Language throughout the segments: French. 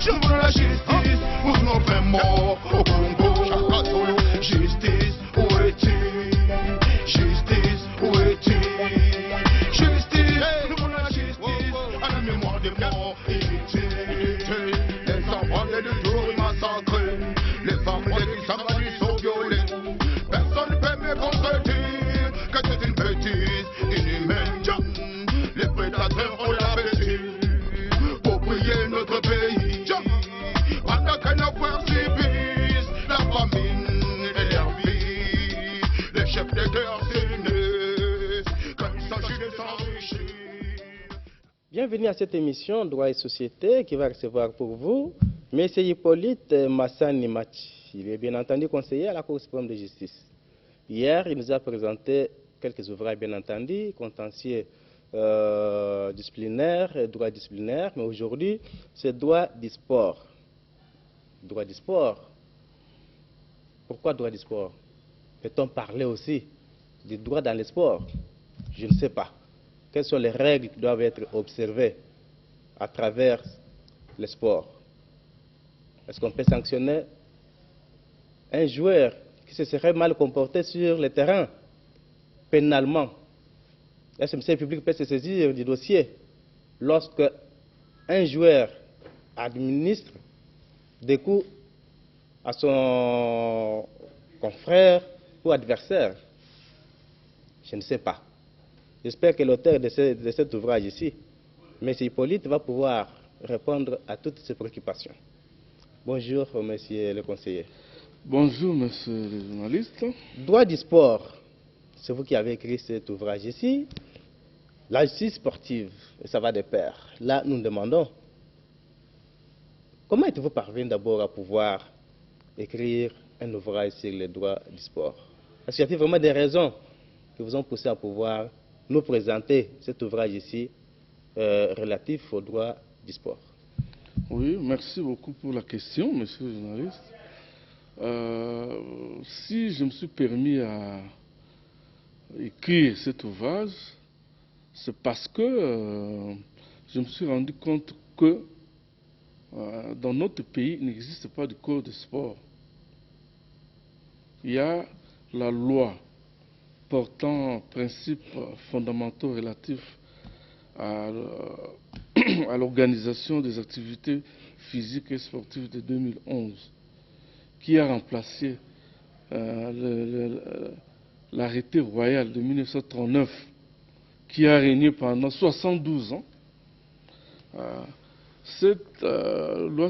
Je veux la justice pour nos frères morts au Congo. Justice, où es-tu? Justice, où es-tu? Justice, nous voulons la justice à la mémoire des morts inutiles. Les enfants de Tours massacrés, les femmes qui s'abattent sont violées. Personne ne peut me contredire que c'est une bêtise inhumaine. Les prédateurs ont l'appétit pour piller notre pays. Pendant que nos frères subissent la famine et leur vie, les chefs de guerre s'unissent quand il s'agit de s'enrichir. Bienvenue à cette émission Droit et Société qui va recevoir pour vous M. Hippolyte Massani Machi. Il est bien entendu conseiller à la Cour suprême de justice. Hier, il nous a présenté quelques ouvrages, bien entendu, contentieux disciplinaire et droit disciplinaire, mais aujourd'hui, c'est droit du sport. Droit du sport. Pourquoi droit du sport? Peut-on parler aussi du droit dans le sport? Je ne sais pas. Quelles sont les règles qui doivent être observées à travers le sport? Est-ce qu'on peut sanctionner un joueur qui se serait mal comporté sur le terrain pénalement? Est-ce que le ministère public peut se saisir du dossier lorsque un joueur administre des coups à son confrère ou adversaire? Je ne sais pas. J'espère que l'auteur de cet ouvrage ici, M. Hippolyte, va pouvoir répondre à toutes ces préoccupations. Bonjour, monsieur le conseiller. Bonjour, monsieur le journaliste. Droit du sport, c'est vous qui avez écrit cet ouvrage ici. La justice sportive, et ça va de pair. Là, nous nous demandons, comment êtes-vous parvenu d'abord à pouvoir écrire un ouvrage sur les droits du sport? Est-ce qu'il y a vraiment des raisons qui vous ont poussé à pouvoir nous présenter cet ouvrage ici relatif aux droits du sport? Oui, merci beaucoup pour la question, monsieur le journaliste. Si je me suis permis à écrire cet ouvrage, c'est parce que je me suis rendu compte que dans notre pays, il n'existe pas de code de sport. Il y a la loi portant principes fondamentaux relatifs à l'organisation des activités physiques et sportives de 2011, qui a remplacé l'arrêté royal de 1939, qui a régné pendant 72 ans. Cette loi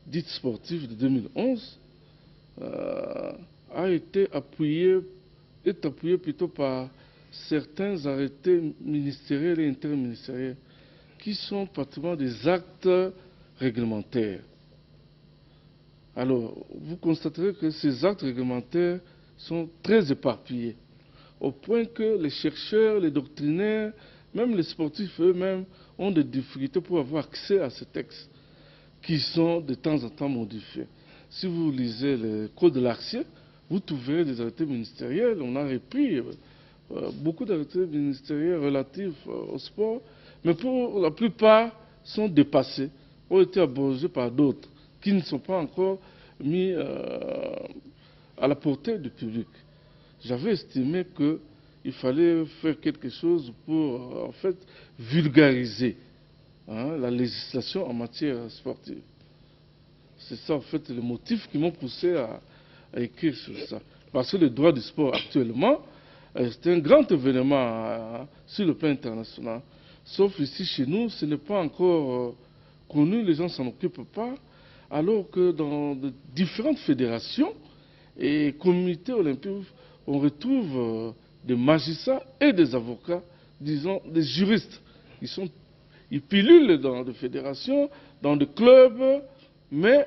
dite sportive de 2011 est appuyée plutôt par certains arrêtés ministériels et interministériels qui sont pratiquement des actes réglementaires. Alors, vous constaterez que ces actes réglementaires sont très éparpillés, au point que les chercheurs, les doctrinaires, même les sportifs eux-mêmes ont des difficultés pour avoir accès à ces textes qui sont de temps en temps modifiés. Si vous lisez le code de l'artier, vous trouverez des arrêtés ministériels. On a repris beaucoup d'arrêtés ministériels relatifs au sport, mais pour la plupart sont dépassés, ont été abrogés par d'autres qui ne sont pas encore mis à la portée du public. J'avais estimé qu'il fallait faire quelque chose pour en fait vulgariser la législation en matière sportive. C'est ça en fait le motif qui m'ont poussé à écrire sur ça. Parce que le droit du sport actuellement, c'est un grand événement sur le plan international. Sauf ici chez nous, ce n'est pas encore connu, les gens ne s'en occupent pas, alors que dans de différentes fédérations et comités olympiques, on retrouve des magistrats et des avocats, disons des juristes. Ils pilulent dans des fédérations, dans des clubs, mais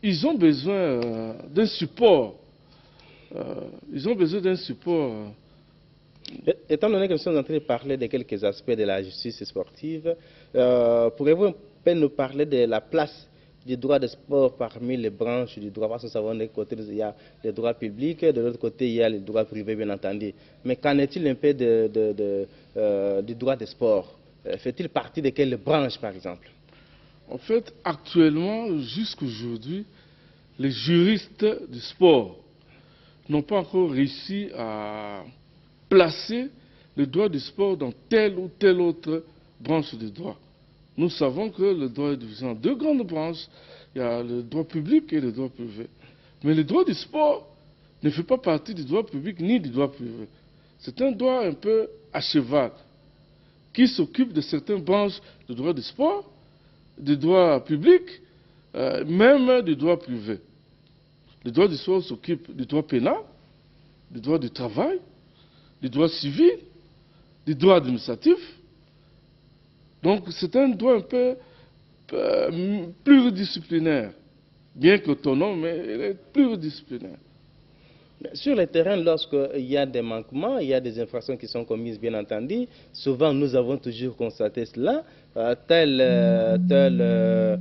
ils ont besoin d'un support. Ils ont besoin d'un support. Étant donné que nous sommes en train de parler de quelques aspects de la justice sportive, pourriez-vous un peu nous parler de la place du droit de sport parmi les branches du droit? Parce que nous savons d'un côté, il y a le droit public, de l'autre côté, il y a le droit privé, bien entendu. Mais qu'en est-il un peu du droit de sport? Fait-il partie de quelle branche, par exemple? En fait, actuellement, jusqu'aujourd'hui, les juristes du sport n'ont pas encore réussi à placer le droit du sport dans telle ou telle autre branche du droit. Nous savons que le droit est divisé en deux grandes branches. Il y a le droit public et le droit privé. Mais le droit du sport ne fait pas partie du droit public ni du droit privé. C'est un droit un peu à cheval qui s'occupe de certaines branches du droit du sport, du droit public, même du droit privé. Le droit du sport s'occupe du droit pénal, du droit du travail, du droit civil, du droit administratif. Donc c'est un droit un peu pluridisciplinaire, bien qu'autonome, mais il est pluridisciplinaire. Sur le terrain, lorsqu'il y a des manquements, il y a des infractions qui sont commises, bien entendu. Souvent, nous avons toujours constaté cela. Tel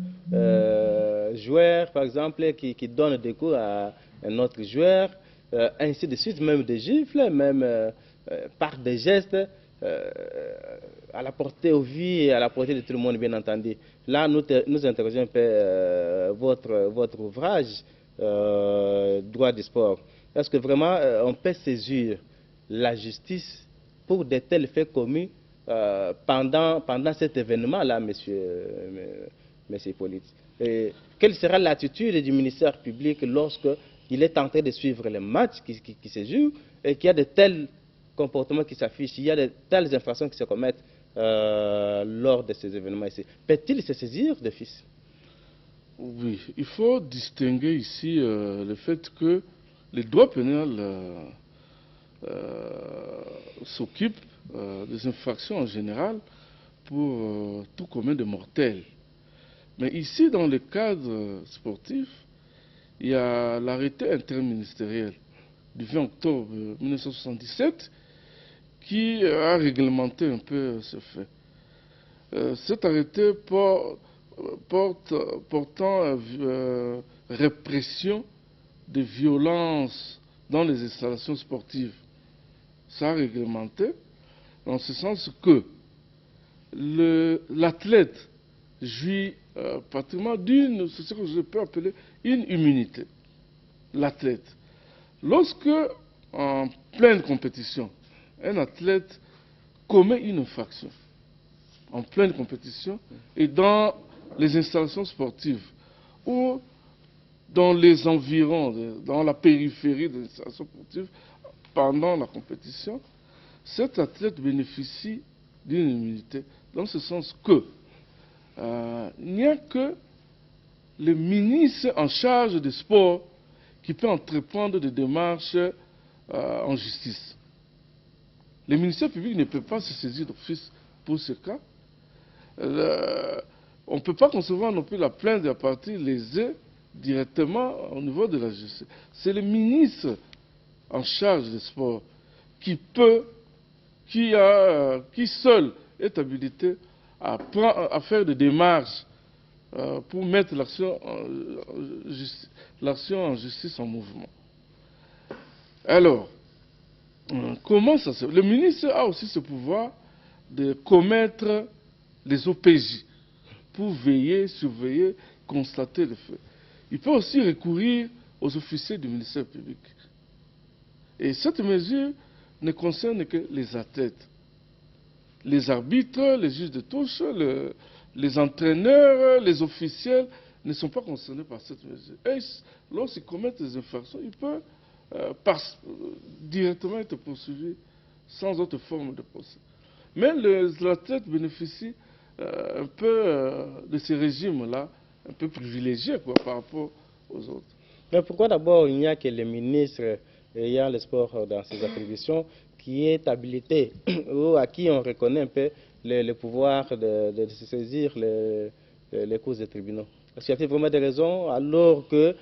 joueur, par exemple, qui donne des coups à un autre joueur, ainsi de suite, même des gifles, même par des gestes à la portée au vu et à la portée de tout le monde, bien entendu. Là, nous interrogeons un peu votre ouvrage, droit du sport. Est-ce que vraiment on peut saisir la justice pour de tels faits commis pendant cet événement-là, monsieur Hippolyte? Et quelle sera l'attitude du ministère public lorsqu'il est en train de suivre les matchs qui se jouent et qu'il y a de tels comportements qui s'affichent, il y a de telles infractions qui se commettent lors de ces événements ici? Peut-il se saisir d'office? Oui, il faut distinguer ici le fait que le droit pénal s'occupe des infractions en général pour tout commun de mortels. Mais ici, dans le cadre sportif, il y a l'arrêté interministériel du 20 octobre 1977 qui a réglementé un peu ce fait. Cet arrêté portant répression de violences dans les installations sportives. Ça a réglementé dans ce sens que l'athlète jouit pratiquement d'une, c'est ce que je peux appeler une immunité. L'athlète. Lorsque, en pleine compétition, un athlète commet une infraction, en pleine compétition, et dans les installations sportives, ou dans les environs, dans la périphérie de l'installation sportive, pendant la compétition, cet athlète bénéficie d'une immunité, dans ce sens que il n'y a que le ministre en charge du sport qui peut entreprendre des démarches en justice. Le ministère public ne peut pas se saisir d'office pour ce cas. On ne peut pas concevoir non plus la plainte de la partie lésée directement au niveau de la justice. C'est le ministre en charge des sports qui seul est habilité à faire des démarches pour mettre l'action en justice en mouvement. Alors, comment ça se fait? Le ministre a aussi ce pouvoir de commettre les OPJ pour veiller, surveiller, constater les faits. Il peut aussi recourir aux officiers du ministère public. Et cette mesure ne concerne que les athlètes. Les arbitres, les juges de touche, les entraîneurs, les officiels ne sont pas concernés par cette mesure. Et lorsqu'ils commettent des infractions, ils peuvent directement être poursuivis sans autre forme de procès. Mais les athlètes bénéficient un peu de ces régimes-là, un peu privilégiés par rapport aux autres. Mais pourquoi d'abord il n'y a que le ministre ayant le sport dans ses attributions qui est habilité ou à qui on reconnaît un peu le pouvoir de se saisir les causes des tribunaux? Parce qu'il y a vraiment des raisons alors que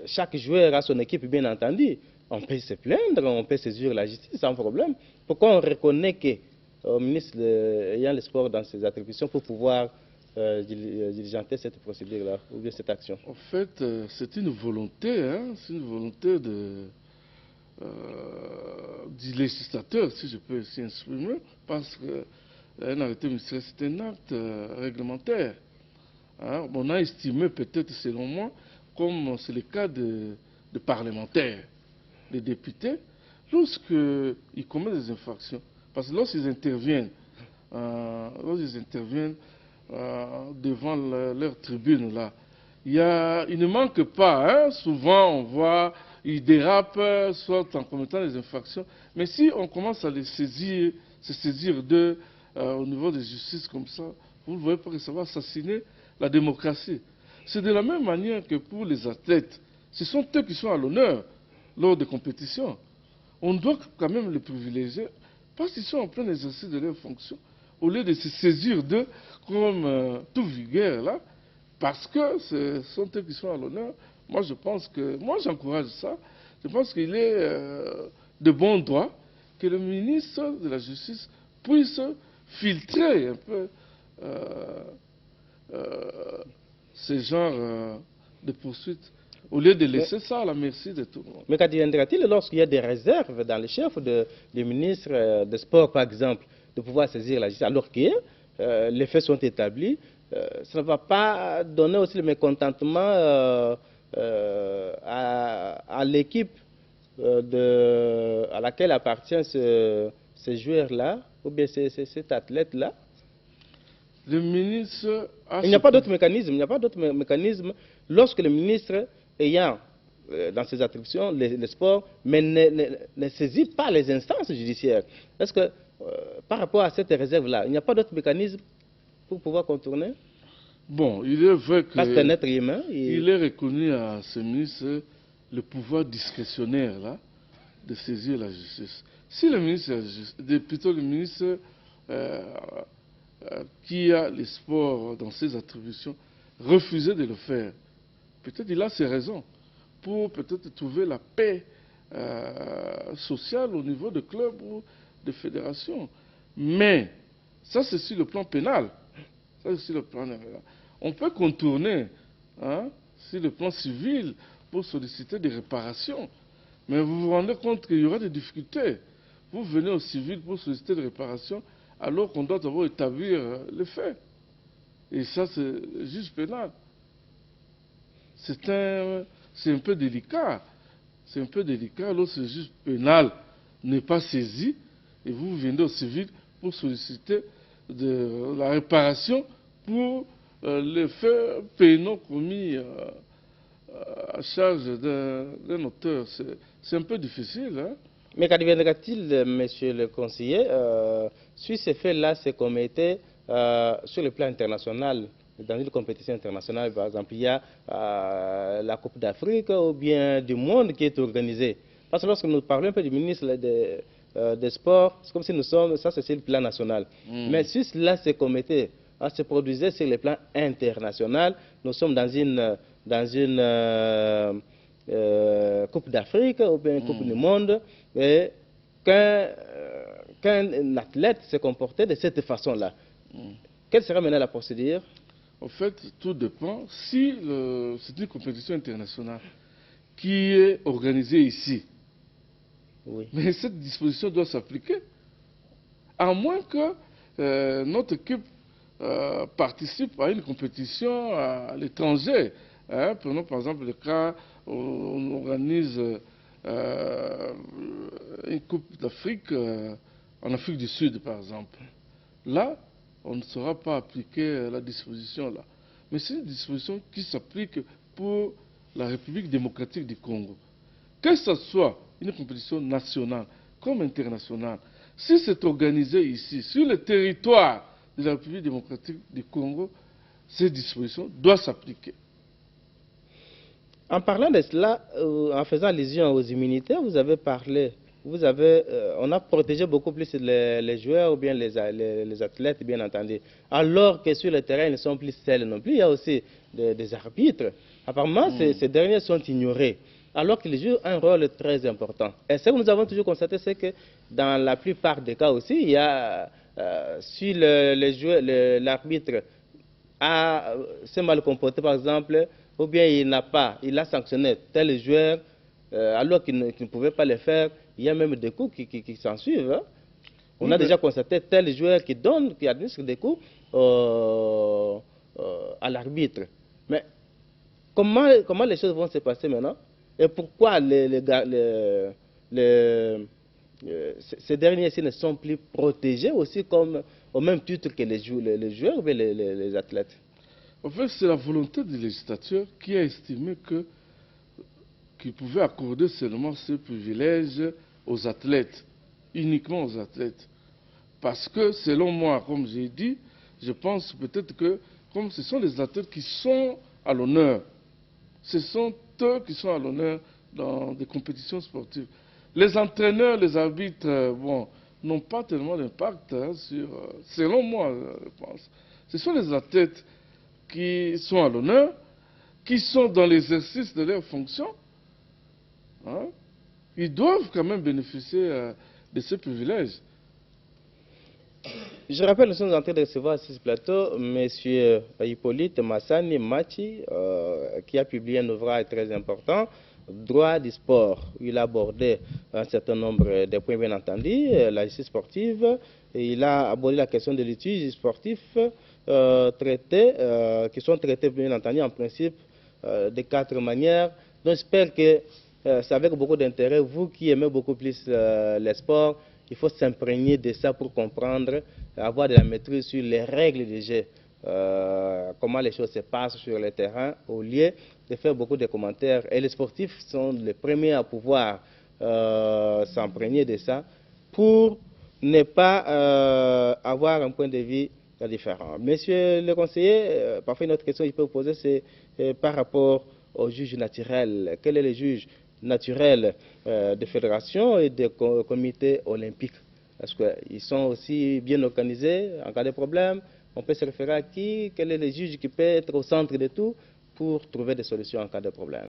chaque joueur a son équipe, bien entendu. On peut se plaindre, on peut saisir la justice sans problème. Pourquoi on reconnaît qu'au ministre ayant le sport dans ses attributions pour pouvoir diligenter cette procédure-là ou bien cette action? En fait, c'est une volonté, c'est une volonté du législateur, si je peux ainsi exprimer, parce qu'un arrêté ministériel, c'est un acte réglementaire. hein, on a estimé peut-être, selon moi, comme c'est le cas de parlementaires, des députés, lorsqu'ils commettent des infractions, parce que lorsqu'ils interviennent devant leur tribune, là, il ne manque pas, hein, souvent on voit, ils dérapent, soit en commettant des infractions, mais si on commence à se saisir d'eux au niveau de justice comme ça, vous ne voyez pas que ça va assassiner la démocratie. C'est de la même manière que pour les athlètes. Ce sont eux qui sont à l'honneur lors des compétitions. On doit quand même les privilégier parce qu'ils sont en plein exercice de leurs fonctions, au lieu de se saisir d'eux comme tout vulgaire là, parce que ce sont eux qui sont à l'honneur. Moi, j'encourage ça. Je pense qu'il est de bon droit que le ministre de la Justice puisse filtrer un peu ce genre de poursuites, au lieu de laisser ça à la merci de tout le monde. Mais qu'adviendra-t-il lorsqu'il y a des réserves dans les chefs des ministres des Sports, par exemple, de pouvoir saisir la justice, alors que les faits sont établis? Ça ne va pas donner aussi le mécontentement à l'équipe à laquelle appartient ce joueur-là, ou bien cet athlète-là? Le ministre Il n'y a pas d'autre mécanisme. Il n'y a pas d'autre mécanisme lorsque le ministre ayant dans ses attributions les sports, mais ne saisit pas les instances judiciaires. Est-ce que par rapport à cette réserve-là, il n'y a pas d'autre mécanisme pour pouvoir contourner? Bon, il est vrai que parce qu'un être humain, il est reconnu à ce ministre le pouvoir discrétionnaire là, de saisir la justice. Si le ministre, plutôt le ministre qui a les sports dans ses attributions, refusait de le faire, peut-être il a ses raisons pour peut-être trouver la paix sociale au niveau de clubs ou de fédérations. Mais ça, c'est sur le plan pénal. Ça, c'est sur le plan pénal. On peut contourner sur le plan civil pour solliciter des réparations. Mais vous vous rendez compte qu'il y aura des difficultés. Vous venez au civil pour solliciter des réparations alors qu'on doit d'abord établir les faits. Et ça, c'est juste pénal. C'est un peu délicat. C'est un peu délicat lorsque le juge pénal n'est pas saisi et vous venez au civil pour solliciter de la réparation pour les faits pénaux commis à charge d'un auteur. C'est un peu difficile. Hein? Mais qu'adviendra-t-il, monsieur le conseiller, si ces faits-là se commettaient sur le plan international, dans une compétition internationale, par exemple, il y a la Coupe d'Afrique ou bien du monde qui est organisée. Parce que lorsque nous parlons un peu du ministre des Sports, c'est comme si nous sommes, ça c'est sur le plan national. Mais si cela se commettait, se produisait sur le plan international, nous sommes dans une Coupe d'Afrique ou bien une Coupe du monde, et qu'un athlète se comportait de cette façon-là. Quelle serait maintenant la procédure? En fait, tout dépend. Si c'est une compétition internationale qui est organisée ici, oui. Mais cette disposition doit s'appliquer, à moins que notre équipe participe à une compétition à l'étranger. Hein, prenons par exemple le cas où on organise une Coupe d'Afrique en Afrique du Sud, par exemple. Là, on ne saura pas appliquer la disposition là. Mais c'est une disposition qui s'applique pour la République démocratique du Congo. Que ce soit une compétition nationale comme internationale, si c'est organisé ici, sur le territoire de la République démocratique du Congo, ces dispositions doivent s'appliquer. En parlant de cela, en faisant allusion aux immunités, vous avez parlé, on a protégé beaucoup plus les joueurs ou bien les athlètes, bien entendu. Alors que sur le terrain, ils ne sont plus seuls non plus. Il y a aussi des arbitres. Apparemment, ces derniers sont ignorés, alors qu'ils jouent un rôle très important. Et ce que nous avons toujours constaté, c'est que dans la plupart des cas aussi, il y a, si l'arbitre s'est mal comporté, par exemple, ou bien il a sanctionné tel joueur, alors qu'il ne pouvait pas le faire, il y a même des coups qui s'en suivent. Hein. On a déjà constaté tel joueur qui administre des coups à l'arbitre. Mais comment les choses vont se passer maintenant? Et pourquoi ces derniers-ci ne sont plus protégés aussi comme, au même titre que les joueurs ou les athlètes? En fait, c'est la volonté du législateur qui a estimé qu'il pouvait accorder seulement ce privilège aux athlètes, uniquement aux athlètes. Parce que, selon moi, comme j'ai dit, je pense peut-être que, comme ce sont les athlètes qui sont à l'honneur, ce sont eux qui sont à l'honneur dans des compétitions sportives. Les entraîneurs, les arbitres, bon, n'ont pas tellement d'impact selon moi, je pense. Ce sont les athlètes qui sont à l'honneur, qui sont dans l'exercice de leurs fonctions. Hein? Ils doivent quand même bénéficier de ce privilège. Je rappelle, nous sommes en train de recevoir sur ce plateau M. Hippolyte Massani Machi, qui a publié un ouvrage très important, Droit du sport. Il a abordé un certain nombre de points, bien entendu, la justice sportive, et il a abordé la question de litige sportif qui sont traités, bien entendu, en principe, de 4 manières. Donc, j'espère que c'est avec beaucoup d'intérêt, vous qui aimez beaucoup plus les sports, il faut s'imprégner de ça pour comprendre, avoir de la maîtrise sur les règles du jeu, comment les choses se passent sur le terrain, au lieu de faire beaucoup de commentaires. Et les sportifs sont les premiers à pouvoir s'imprégner de ça pour ne pas avoir un point de vue différent. Monsieur le conseiller, parfois une autre question qu'il peut vous poser, c'est par rapport au juge naturel. Quel est le juge naturel des fédérations et des comités olympiques? Parce qu'ils sont aussi bien organisés en cas de problème. On peut se référer à qui? Quel est le juge qui peut être au centre de tout pour trouver des solutions en cas de problème?